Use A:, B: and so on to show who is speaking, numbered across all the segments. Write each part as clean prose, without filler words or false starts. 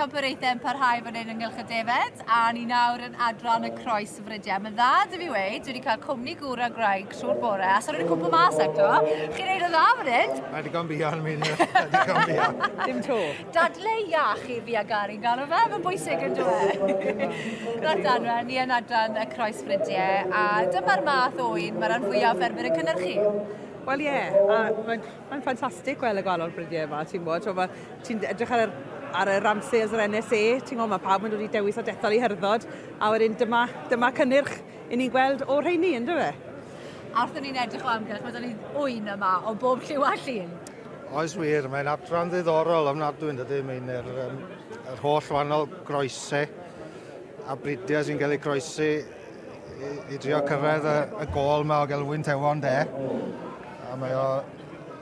A: Pencampwriaeth yn parhau fan hyn ynghylch y Defaid, a ni nawr yn adran y Croesfridiau. Mae'n dda, dy fi weid, dwi wedi cael cwmni gŵr a graig siwr bore, a so rwy'n cwmpa mas eto. Chi'n neud o dda fan hyn?
B: Mae digon bian mi'n digon bian.
C: Dim to.
A: Dadle iach i fi a Gary'n galw fe, mae'n bwysig yn dweud. Rhaid Anwen, ni yn adran y Croesfridiau, a dyma'r math o un mae'r rhan fwyaf ffermwyr yn cynhyrchu.
C: Wel ie, mae'n ffantastig gweld y gwahanol brydiau yma, ti'n bod. Ti'n edrych ar y ramsers yr NSA, ti'n gwybod, mae pawb yn dod i dewis o dethol i herddod, a wedyn dyma cynnyrch i ni'n gweld o rheini, ynddo fe?
A: A wrth ni'n edrych o amgylch, mae ni'n ŵyn yma o bob lliw a llun.
B: Oes wir, mae'n adran ddiddorol ofnadwy yn dydy. Mae'n yr holl wahanol groesau a bridiau sy'n cael eu croesi i drio cyrraedd y gôl yma o gael wyn tewon de. A mae o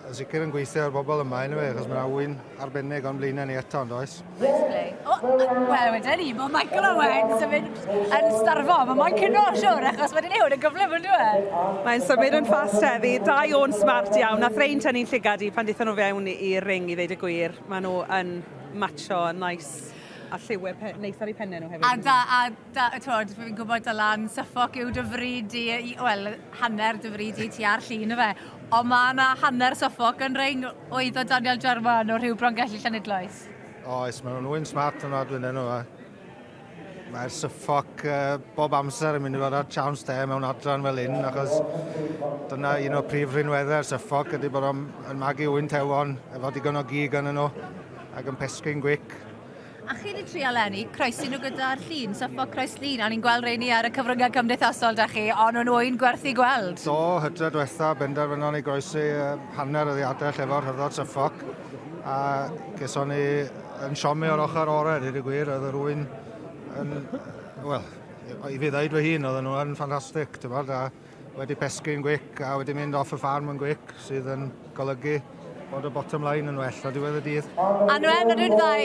B: yn sicr yn gweithio ar bobl yma, achos mae'n wyn arbennig o'n blaenau ni eto, ond oes?
A: Wel, wedyn ni, mae Michael Owens yn mynd yn starfo, mae mae'n cynno siwr, achos wedyn ni hwn yn gyflym yn dweud.
C: Mae'n symud yn ffast heddi, dau o'n smart iawn, a threin tynnu'n llygad i pan ddeithon nhw fewn i'r ring i ddeud y gwir. Maen nhw yn matcho, yn nice. A lliwau neis ar eu pennau nhw hefyd. A fi'n gwybod Dylan, Suffolk yw dyfryd i, wel, hanner dyfryd i ti ar llun o fe. Ond mae yna hanner Suffolk yn rhain oedd o Daniel Jarman o Rhywbron Gelli Llanidloes.
B: Oes, mae nhw'n smart yn adwyn enw. Mae'r Suffolk bob amser yn mynd i fod ar chawns de mewn adran fel hyn, achos dyna un o prif rinweddau'r Suffolk ydy bod yn magu wyn tewon, efo digon o gig yn nhw, ac yn pesgu'n gwic.
A: A chi wedi trio lenni, croesi nhw gyda'r llun, Suffolk croes llun, a ni'n gweld rheini ar y cyfryngau cymdeithasol da chi, ond nhw'n oen gwerthu gweld.
B: Do, hydra diwetha, benderfynon ni groesi hanner y ddiadau efo'r hyrdod Suffolk, a geson ni yn siomi o'r ochr orau, dweud y gwir, oedd yr wyn wel, i fi ddeud fy hun, oedd nhw yn ffantastig, a wedi pesgu'n gwic, a wedi mynd off y ffarm yn gwic, sydd yn golygu bod y bottom line yn well o diwedd y dydd.
A: Anwen, ydw'n ddau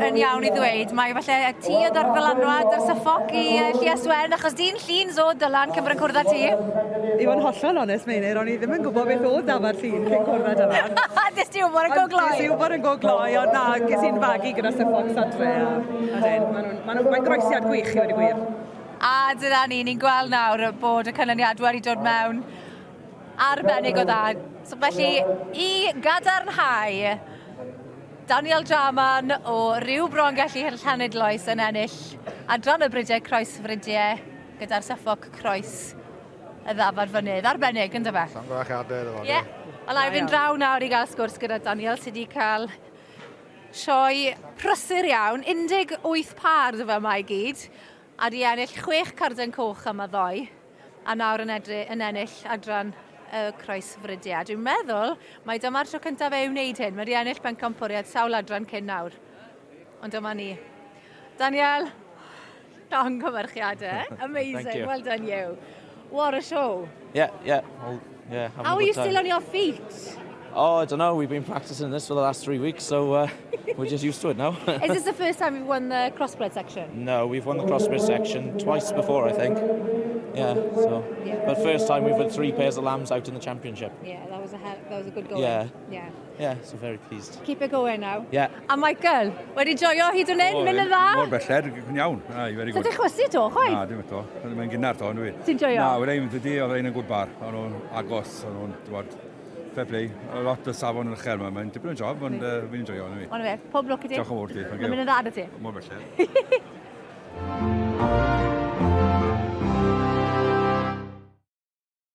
A: yn iawn i ddweud, mae falle ti o ddylanwad ar Suffolk i Lluas Wen, achos di'n llun zo Dylan cymryd yn cwrdd â ti?
C: I fod yn hollol onest, Meinir, ond i ddim yn gwybod beth oedd dafa'r llun cyn cwrdd â Dylan.
A: Dys ti wybod yn go gloi?
C: Dys ti wybod yn go gloi, ond na, ges i'n fagu gyda Suffolk sadre. Mae'n groesiad gwych i wedi gwir.
A: A dyna ni'n gweld nawr bod y canlyniadau wedi dod mewn arbennig o dda. So felly, i gadarnhau, Daniel Jarman o Rhywbron Gelli Llanidloes yn ennill adran y Brydiau Croesfridiau gyda'r Suffolk Croes y ddafad fynydd. Arbennig, ynddo fe?
B: Llongyfarchiadau iddo fo.
A: Ie. Wel, fynd draw nawr i gael sgwrs gyda Daniel sydd wedi cael sioe prysur iawn, 18 par dy fe yma i gyd, a di ennill 6 carden coch am y ddoi, a nawr yn ennill adran y Croesfridiau. Dwi'n meddwl mai dyma'r tro cyntaf ei wneud hyn. Mae wedi ennill Pencampwriaeth sawl adran cyn nawr. Ond dyma ni. Daniel, llongyfarchiadau. Amazing. Well done you. What a show.
D: Yeah.
A: How are you still on your feet?
D: Oh, I don't know. We've been practicing this for the last 3 weeks, so we're just used to it now.
A: Is this the first time you've won the crossbred section?
D: No, we've won the crossbred section twice before, I think. Yeah, so. Yeah. But first time we've had 3 pairs of lambs out in the championship.
A: Yeah, that was a good goal.
D: Yeah, so very pleased.
A: Keep it going now.
D: Yeah.
A: A Michael, wedi joio hyd yn hyn, mynd yn dda?
E: Mor belled, yn iawn. Very good.
A: So ti'n chwysu to, chwaith?
E: Na, dim eto. Mae'n gynnar to, yn dwi.
A: Ti'n joio?
E: Na, wedi'n mynd ydi, oedd ein yn gwrdd bar. Oedd nhw'n agos, oedd nhw'n, dwad, fair play. Lot o safon yn y cher yma. Mae'n dipyn o'n job, ond fi'n joio, yn dwi.
A: Ond fe, pob lwc i ti.
E: Diolch yn fawr ti.
A: Mae'n mynd yn dda dy ti.
E: Mor belled.